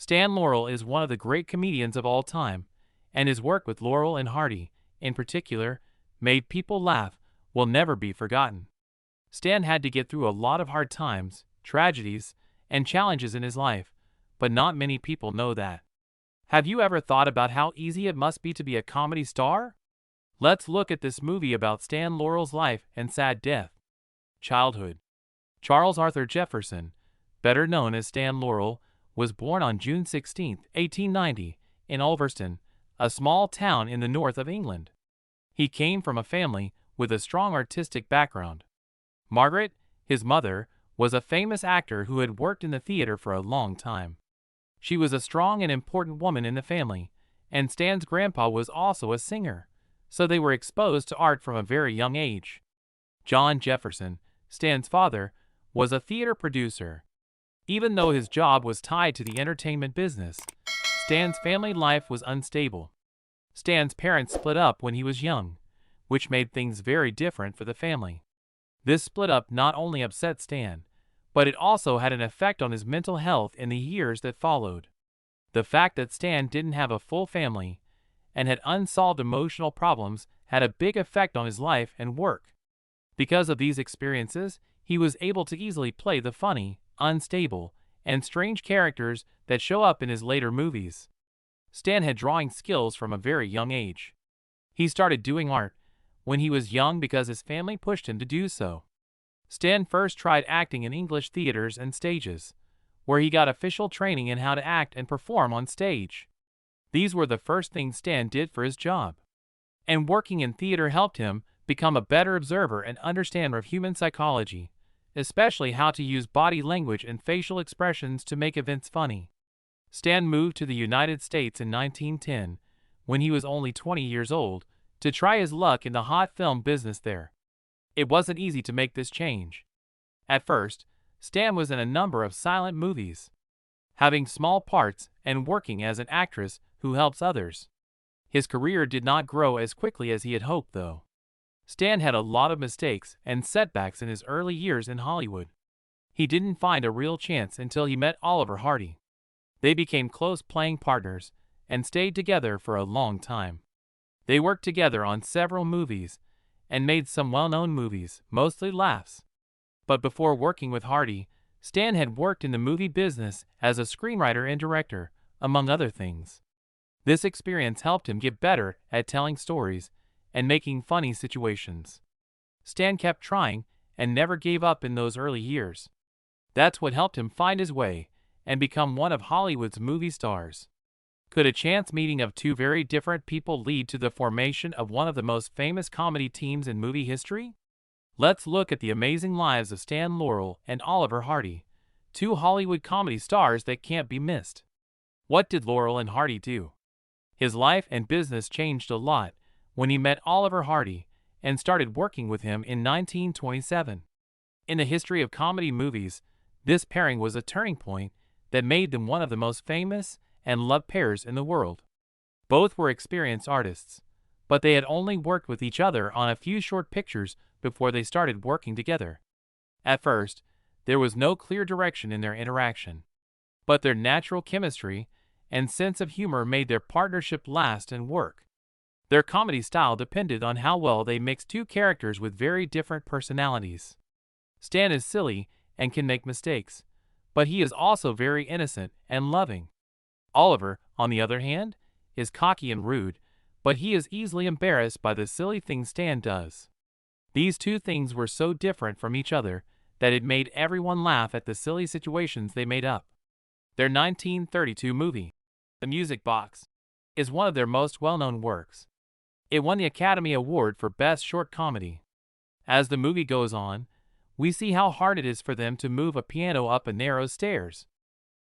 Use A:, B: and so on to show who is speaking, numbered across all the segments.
A: Stan Laurel is one of the great comedians of all time, and his work with Laurel and Hardy, in particular, made people laugh, will never be forgotten. Stan had to get through a lot of hard times, tragedies, and challenges in his life, but not many people know that. Have you ever thought about how easy it must be to be a comedy star? Let's look at this movie about Stan Laurel's life and sad death. Childhood. Charles Arthur Jefferson, better known as Stan Laurel, was born on June 16, 1890, in Ulverston, a small town in the north of England. He came from a family with a strong artistic background. Margaret, his mother, was a famous actor who had worked in the theater for a long time. She was a strong and important woman in the family, and Stan's grandpa was also a singer, so they were exposed to art from a very young age. John Jefferson, Stan's father, was a theater producer. Even though his job was tied to the entertainment business, Stan's family life was unstable. Stan's parents split up when he was young, which made things very different for the family. This split up not only upset Stan, but it also had an effect on his mental health in the years that followed. The fact that Stan didn't have a full family and had unsolved emotional problems had a big effect on his life and work. Because of these experiences, he was able to easily play the funny, unstable, and strange characters that show up in his later movies. Stan had drawing skills from a very young age. He started doing art when he was young because his family pushed him to do so. Stan first tried acting in English theaters and stages, where he got official training in how to act and perform on stage. These were the first things Stan did for his job. And working in theater helped him become a better observer and understander of human psychology, especially how to use body language and facial expressions to make events funny. Stan moved to the United States in 1910, when he was only 20 years old, to try his luck in the hot film business there. It wasn't easy to make this change. At first, Stan was in a number of silent movies, having small parts and working as an actress who helps others. His career did not grow as quickly as he had hoped, though. Stan had a lot of mistakes and setbacks in his early years in Hollywood. He didn't find a real chance until he met Oliver Hardy. They became close playing partners and stayed together for a long time. They worked together on several movies and made some well-known movies, mostly laughs. But before working with Hardy, Stan had worked in the movie business as a screenwriter and director, among other things. This experience helped him get better at telling stories and making funny situations. Stan kept trying and never gave up in those early years. That's what helped him find his way and become one of Hollywood's movie stars. Could a chance meeting of two very different people lead to the formation of one of the most famous comedy teams in movie history? Let's look at the amazing lives of Stan Laurel and Oliver Hardy, two Hollywood comedy stars that can't be missed. What did Laurel and Hardy do? His life and business changed a lot when he met Oliver Hardy and started working with him in 1927. In the history of comedy movies, this pairing was a turning point that made them one of the most famous and loved pairs in the world. Both were experienced artists, but they had only worked with each other on a few short pictures before they started working together. At first, there was no clear direction in their interaction, but their natural chemistry and sense of humor made their partnership last and work. Their comedy style depended on how well they mixed two characters with very different personalities. Stan is silly and can make mistakes, but he is also very innocent and loving. Oliver, on the other hand, is cocky and rude, but he is easily embarrassed by the silly things Stan does. These two things were so different from each other that it made everyone laugh at the silly situations they made up. Their 1932 movie, The Music Box, is one of their most well-known works. It won the Academy Award for Best Short Comedy. As the movie goes on, we see how hard it is for them to move a piano up a narrow stairs.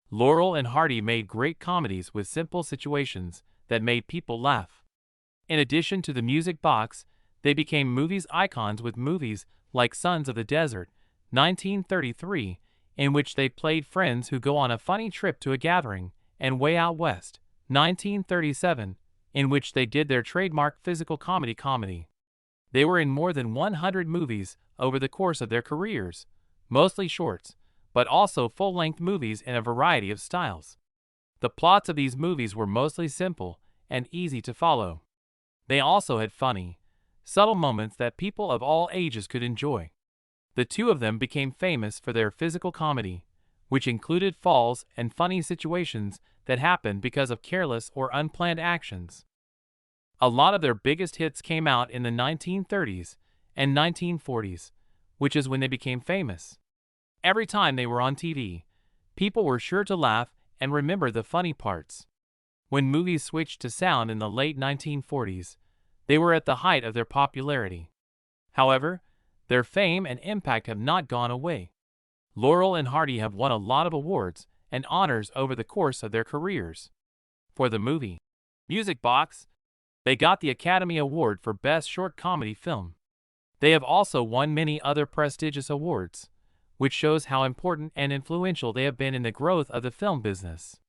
A: Laurel and Hardy made great comedies with simple situations that made people laugh. In addition to The Music Box, they became movies icons with movies like Sons of the Desert, 1933, in which they played friends who go on a funny trip to a gathering, and Way Out West, 1937, in which they did their trademark physical comedy. They were in more than 100 movies over the course of their careers, mostly shorts, but also full-length movies in a variety of styles. The plots of these movies were mostly simple and easy to follow. They also had funny, subtle moments that people of all ages could enjoy. The two of them became famous for their physical comedy, which included falls and funny situations that happened because of careless or unplanned actions. A lot of their biggest hits came out in the 1930s and 1940s, which is when they became famous. Every time they were on TV, people were sure to laugh and remember the funny parts. When movies switched to sound in the late 1940s, they were at the height of their popularity. However, their fame and impact have not gone away. Laurel and Hardy have won a lot of awards and honors over the course of their careers. For the movie Music Box, they got the Academy Award for Best Short Comedy Film. They have also won many other prestigious awards, which shows how important and influential they have been in the growth of the film business.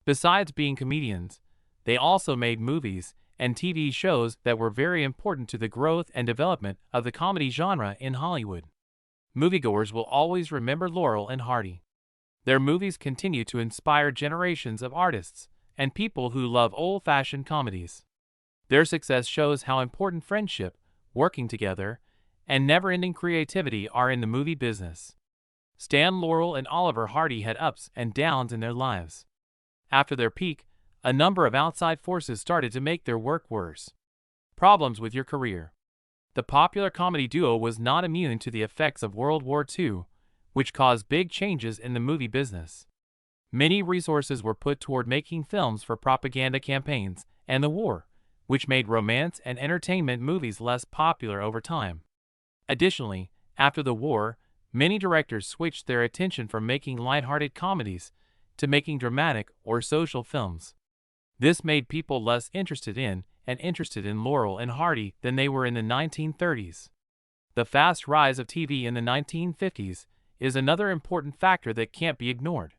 A: Besides being comedians, they also made movies and TV shows that were very important to the growth and development of the comedy genre in Hollywood. Moviegoers will always remember Laurel and Hardy. Their movies continue to inspire generations of artists and people who love old-fashioned comedies. Their success shows how important friendship, working together, and never-ending creativity are in the movie business. Stan Laurel and Oliver Hardy had ups and downs in their lives. After their peak, a number of outside forces started to make their work worse. Problems with your career. The popular comedy duo was not immune to the effects of World War II, which caused big changes in the movie business. Many resources were put toward making films for propaganda campaigns and the war, which made romance and entertainment movies less popular over time. Additionally, after the war, many directors switched their attention from making lighthearted comedies to making dramatic or social films. This made people less interested in Laurel and Hardy than they were in the 1930s. The fast rise of TV in the 1950s is another important factor that can't be ignored.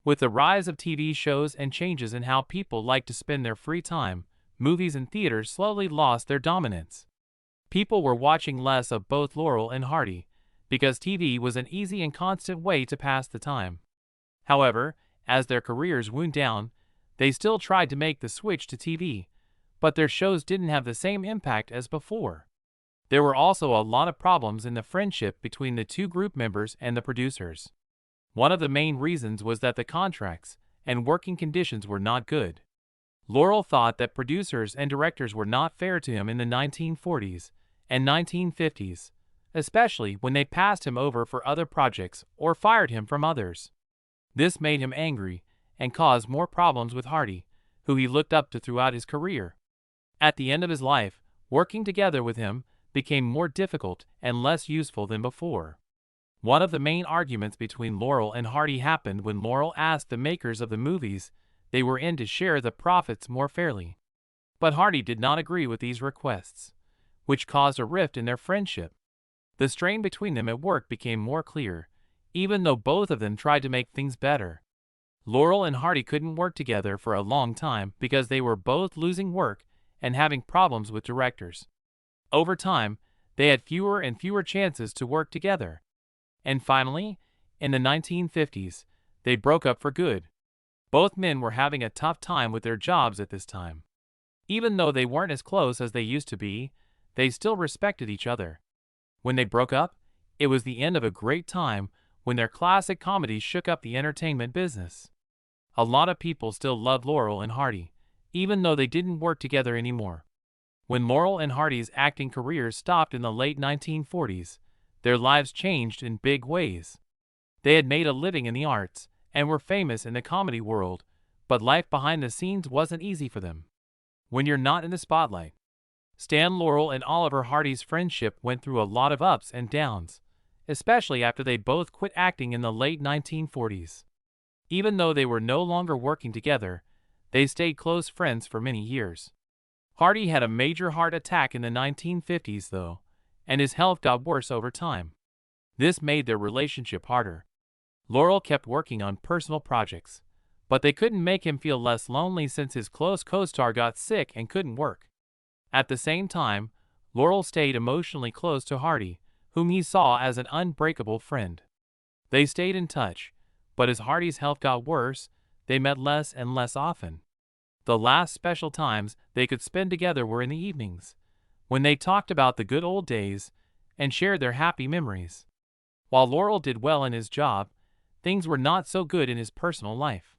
A: With the rise of TV shows and changes in how people like to spend their free time, movies and theaters slowly lost their dominance. People were watching less of both Laurel and Hardy because TV was an easy and constant way to pass the time. However, as their careers wound down, they still tried to make the switch to TV, but their shows didn't have the same impact as before. There were also a lot of problems in the friendship between the two group members and the producers. One of the main reasons was that the contracts and working conditions were not good. Laurel thought that producers and directors were not fair to him in the 1940s and 1950s, especially when they passed him over for other projects or fired him from others. This made him angry and caused more problems with Hardy, who he looked up to throughout his career. At the end of his life, working together with him became more difficult and less useful than before. One of the main arguments between Laurel and Hardy happened when Laurel asked the makers of the movies they were in to share the profits more fairly. But Hardy did not agree with these requests, which caused a rift in their friendship. The strain between them at work became more clear, even though both of them tried to make things better. Laurel and Hardy couldn't work together for a long time because they were both losing work and having problems with directors. Over time, they had fewer and fewer chances to work together. And finally, in the 1950s, they broke up for good. Both men were having a tough time with their jobs at this time. Even though they weren't as close as they used to be, they still respected each other. When they broke up, it was the end of a great time when their classic comedies shook up the entertainment business. A lot of people still loved Laurel and Hardy, even though they didn't work together anymore. When Laurel and Hardy's acting careers stopped in the late 1940s, their lives changed in big ways. They had made a living in the arts and were famous in the comedy world, but life behind the scenes wasn't easy for them. When you're not in the spotlight. Stan Laurel and Oliver Hardy's friendship went through a lot of ups and downs, especially after they both quit acting in the late 1940s. Even though they were no longer working together, they stayed close friends for many years. Hardy had a major heart attack in the 1950s though, and his health got worse over time. This made their relationship harder. Laurel kept working on personal projects, but they couldn't make him feel less lonely since his close co-star got sick and couldn't work. At the same time, Laurel stayed emotionally close to Hardy, whom he saw as an unbreakable friend. They stayed in touch, but as Hardy's health got worse, they met less and less often. The last special times they could spend together were in the evenings, when they talked about the good old days and shared their happy memories. While Laurel did well in his job, things were not so good in his personal life.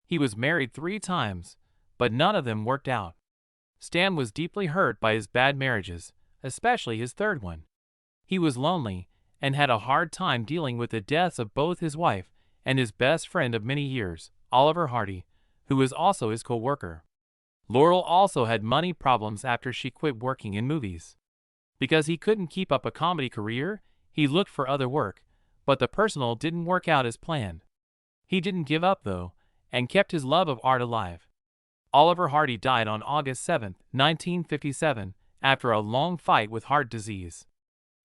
A: He was married 3 times, but none of them worked out. Stan was deeply hurt by his bad marriages, especially his third one. He was lonely and had a hard time dealing with the deaths of both his wife and his best friend of many years, Oliver Hardy, who was also his co-worker. Laurel also had money problems after she quit working in movies. Because he couldn't keep up a comedy career, he looked for other work, but the personal didn't work out as planned. He didn't give up though, and kept his love of art alive. Oliver Hardy died on August 7, 1957, after a long fight with heart disease.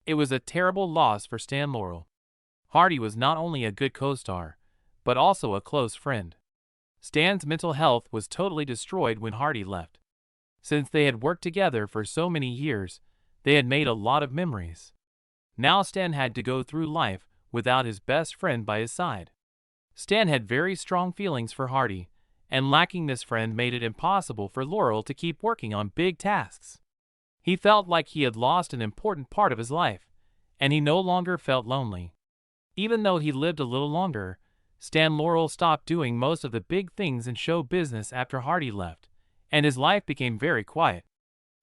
A: It was a terrible loss for Stan Laurel. Hardy was not only a good co-star, but also a close friend. Stan's mental health was totally destroyed when Hardy left. Since they had worked together for so many years, they had made a lot of memories. Now Stan had to go through life without his best friend by his side. Stan had very strong feelings for Hardy, and lacking this friend made it impossible for Laurel to keep working on big tasks. He felt like he had lost an important part of his life, and he no longer felt lonely. Even though he lived a little longer, Stan Laurel stopped doing most of the big things in show business after Hardy left, and his life became very quiet.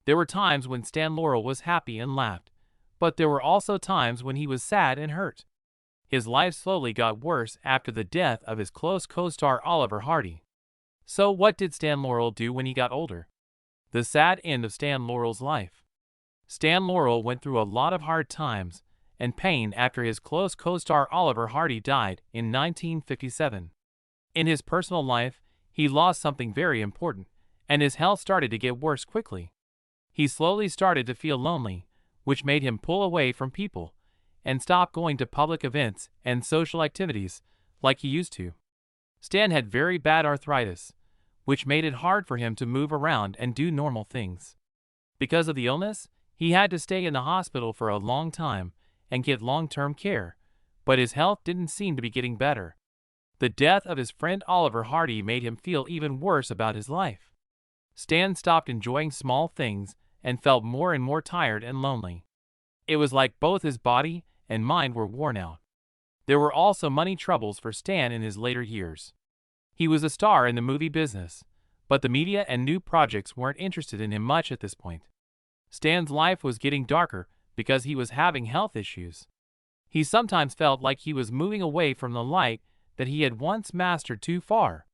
A: There were times when Stan Laurel was happy and laughed, but there were also times when he was sad and hurt. His life slowly got worse after the death of his close co-star Oliver Hardy. So what did Stan Laurel do when he got older? The sad end of Stan Laurel's life. Stan Laurel went through a lot of hard times and pain after his close co-star Oliver Hardy died in 1957. In his personal life, he lost something very important, and his health started to get worse quickly. He slowly started to feel lonely, which made him pull away from people and stop going to public events and social activities like he used to. Stan had very bad arthritis, which made it hard for him to move around and do normal things. Because of the illness, he had to stay in the hospital for a long time and get long-term care, but his health didn't seem to be getting better. The death of his friend Oliver Hardy made him feel even worse about his life. Stan stopped enjoying small things and felt more and more tired and lonely. It was like both his body and mind were worn out. There were also money troubles for Stan in his later years. He was a star in the movie business, but the media and new projects weren't interested in him much at this point. Stan's life was getting darker because he was having health issues. He sometimes felt like he was moving away from the light that he had once mastered too far.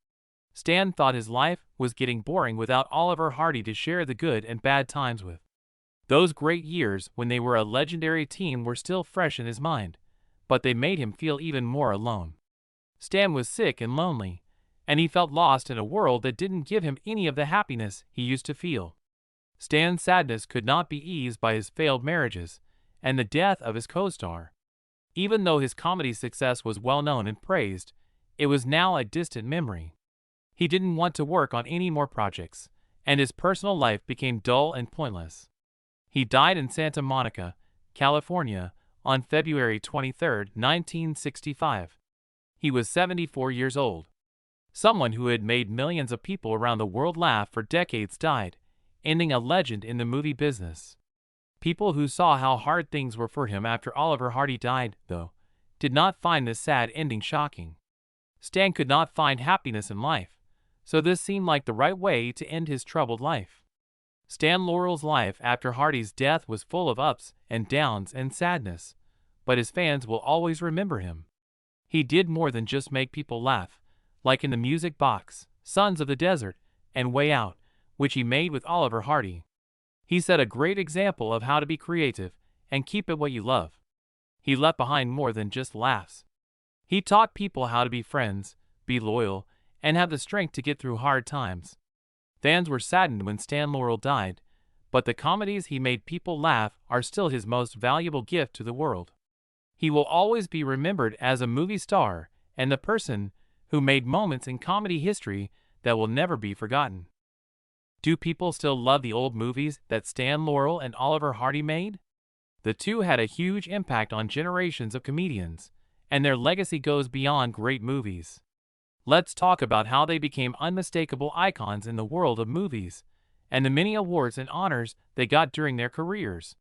A: Stan thought his life was getting boring without Oliver Hardy to share the good and bad times with. Those great years when they were a legendary team were still fresh in his mind, but they made him feel even more alone. Stan was sick and lonely, and he felt lost in a world that didn't give him any of the happiness he used to feel. Stan's sadness could not be eased by his failed marriages and the death of his co-star. Even though his comedy success was well known and praised, it was now a distant memory. He didn't want to work on any more projects, and his personal life became dull and pointless. He died in Santa Monica, California, on February 23, 1965. He was 74 years old. Someone who had made millions of people around the world laugh for decades died, ending a legend in the movie business. People who saw how hard things were for him after Oliver Hardy died, though, did not find this sad ending shocking. Stan could not find happiness in life, so this seemed like the right way to end his troubled life. Stan Laurel's life after Hardy's death was full of ups and downs and sadness, but his fans will always remember him. He did more than just make people laugh, like in The Music Box, Sons of the Desert, and Way Out, which he made with Oliver Hardy. He set a great example of how to be creative and keep it what you love. He left behind more than just laughs. He taught people how to be friends, be loyal, and have the strength to get through hard times. Fans were saddened when Stan Laurel died, but the comedies he made people laugh are still his most valuable gift to the world. He will always be remembered as a movie star and the person who made moments in comedy history that will never be forgotten. Do people still love the old movies that Stan Laurel and Oliver Hardy made? The two had a huge impact on generations of comedians, and their legacy goes beyond great movies. Let's talk about how they became unmistakable icons in the world of movies, and the many awards and honors they got during their careers.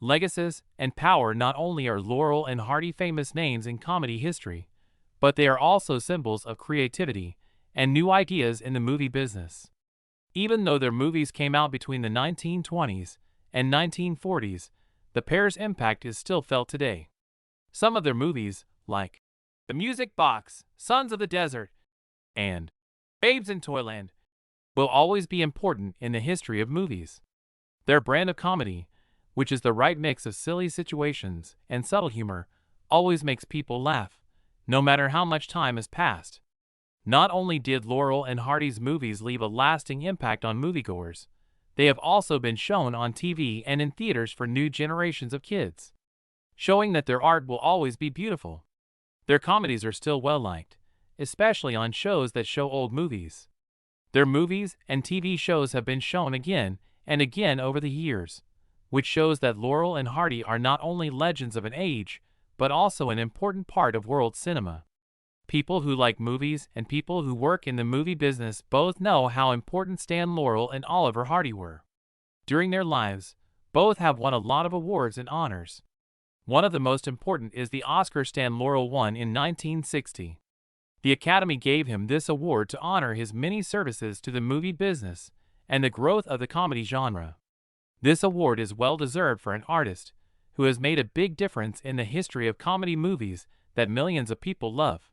A: Legacies and power. Not only are Laurel and Hardy famous names in comedy history, but they are also symbols of creativity and new ideas in the movie business. Even though their movies came out between the 1920s and 1940s, the pair's impact is still felt today. Some of their movies, like The Music Box, Sons of the Desert, and Babes in Toyland, will always be important in the history of movies. Their brand of comedy, which is the right mix of silly situations and subtle humor, always makes people laugh, no matter how much time has passed. Not only did Laurel and Hardy's movies leave a lasting impact on moviegoers, they have also been shown on TV and in theaters for new generations of kids, showing that their art will always be beautiful. Their comedies are still well liked, especially on shows that show old movies. Their movies and TV shows have been shown again and again over the years, which shows that Laurel and Hardy are not only legends of an age, but also an important part of world cinema. People who like movies and people who work in the movie business both know how important Stan Laurel and Oliver Hardy were. During their lives, both have won a lot of awards and honors. One of the most important is the Oscar Stan Laurel won in 1960. The Academy gave him this award to honor his many services to the movie business and the growth of the comedy genre. This award is well-deserved for an artist who has made a big difference in the history of comedy movies that millions of people love.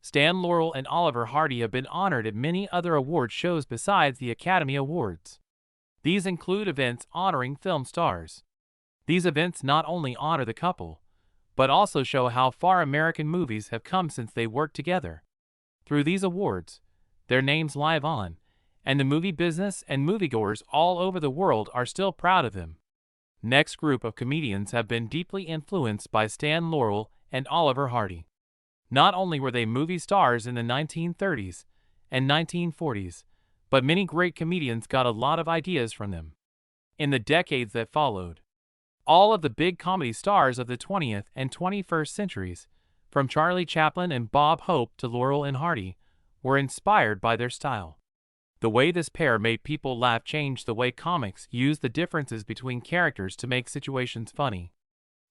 A: Stan Laurel and Oliver Hardy have been honored at many other award shows besides the Academy Awards. These include events honoring film stars. These events not only honor the couple, but also show how far American movies have come since they worked together. Through these awards, their names live on, and the movie business and moviegoers all over the world are still proud of them. Next group of comedians have been deeply influenced by Stan Laurel and Oliver Hardy. Not only were they movie stars in the 1930s and 1940s, but many great comedians got a lot of ideas from them. In the decades that followed, all of the big comedy stars of the 20th and 21st centuries, from Charlie Chaplin and Bob Hope to Laurel and Hardy, were inspired by their style. The way this pair made people laugh changed the way comics used the differences between characters to make situations funny.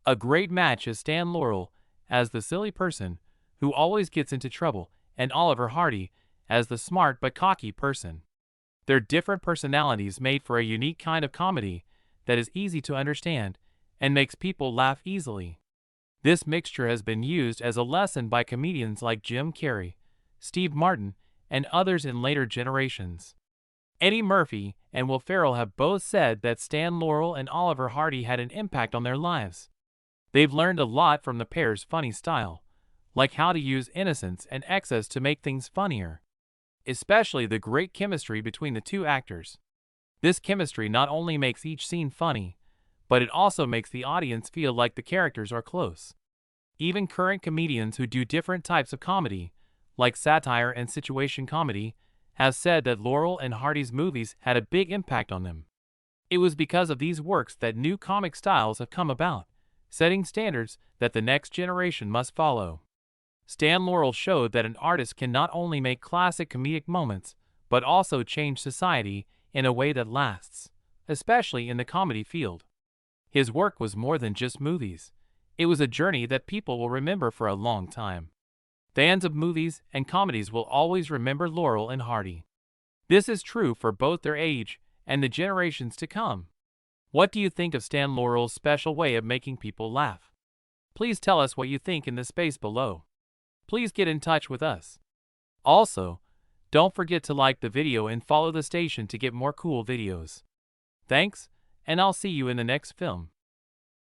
A: A great match is Stan Laurel as the silly person who always gets into trouble, and Oliver Hardy as the smart but cocky person. Their different personalities made for a unique kind of comedy that is easy to understand and makes people laugh easily. This mixture has been used as a lesson by comedians like Jim Carrey, Steve Martin, and others in later generations. Eddie Murphy and Will Ferrell have both said that Stan Laurel and Oliver Hardy had an impact on their lives. They've learned a lot from the pair's funny style, like how to use innocence and excess to make things funnier, especially the great chemistry between the two actors. This chemistry not only makes each scene funny, but it also makes the audience feel like the characters are close. Even current comedians who do different types of comedy, like satire and situation comedy, have said that Laurel and Hardy's movies had a big impact on them. It was because of these works that new comic styles have come about, setting standards that the next generation must follow. Stan Laurel showed that an artist can not only make classic comedic moments, but also change society in a way that lasts, especially in the comedy field. His work was more than just movies. It was a journey that people will remember for a long time. Fans of movies and comedies will always remember Laurel and Hardy. This is true for both their age and the generations to come. What do you think of Stan Laurel's special way of making people laugh? Please tell us what you think in the space below. Please get in touch with us. Also, don't forget to like the video and follow the station to get more cool videos. Thanks, and I'll see you in the next film.